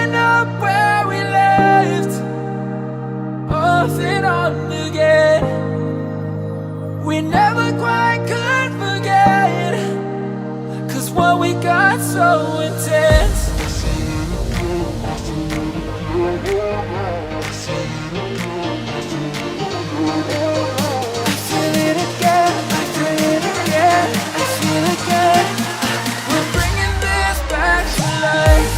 picking up where we left, off and on again. We never quite could forget, 'cause what we got so intense. I feel it again, I feel it again, I feel it again. We're bringing this back to life.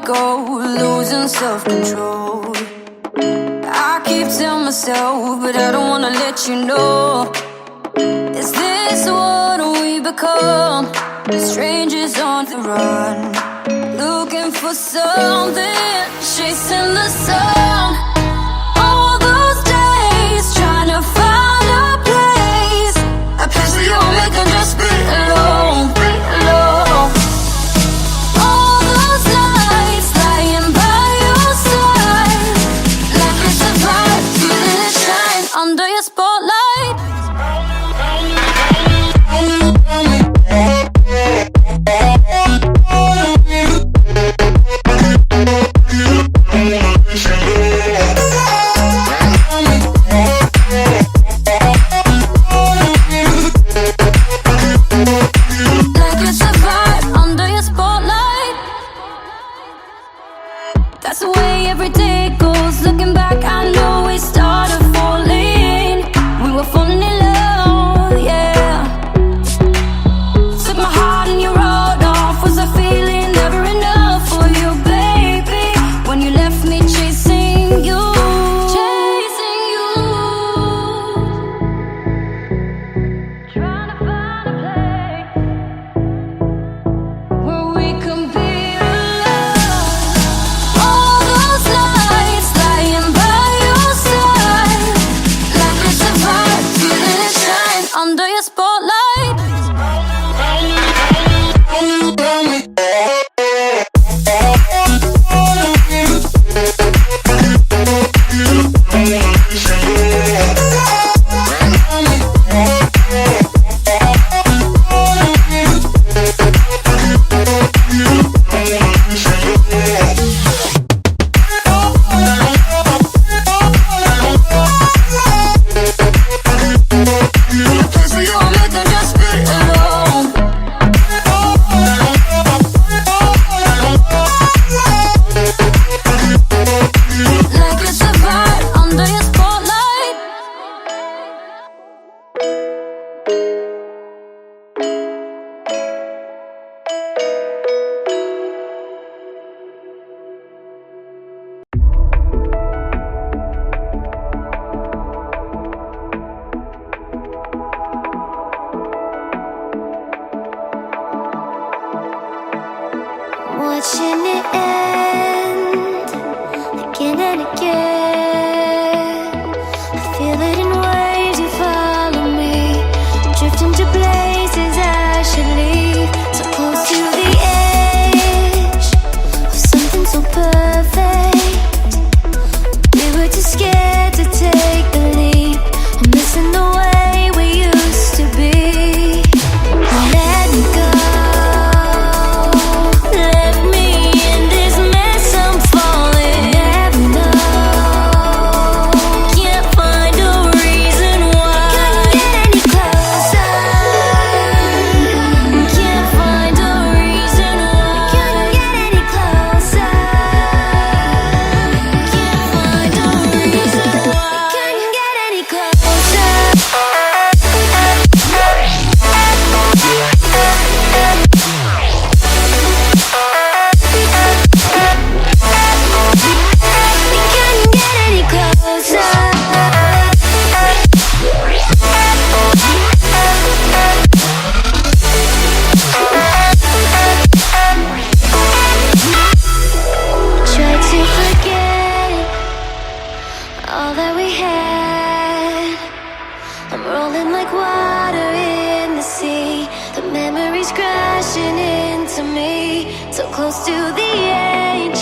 go, losing self-control. I keep telling myself, but I don't wanna let you know. Is this what we become? Strangers on the run, looking for something, chasing the sun. All those days, trying to find a place where you and me can just be alone, be alone. All those nights, lying by your side, like it's a vibe, feeling it shine under your spotlight. That's the way every day goes. Looking back, I know we started falling. We were falling in love, yeah. Took my heart and you wrote off. Was I feeling never enough for you, baby? When you left me chasing you, chasing you. Trying to find a place where we can be alone. All those nights, lying by your side, like it's a vibe, feeling it shine under your spotlight. Watching it end again and again. I feel it in waves, you follow me. Drifting to places I should leave. So close to the edge of something so perfect. We were too scared to take the leap. I'm missing the way we used to be. Let me go. All that we had, I'm rolling like water in the sea. The memories crashing into me, so close to the edge.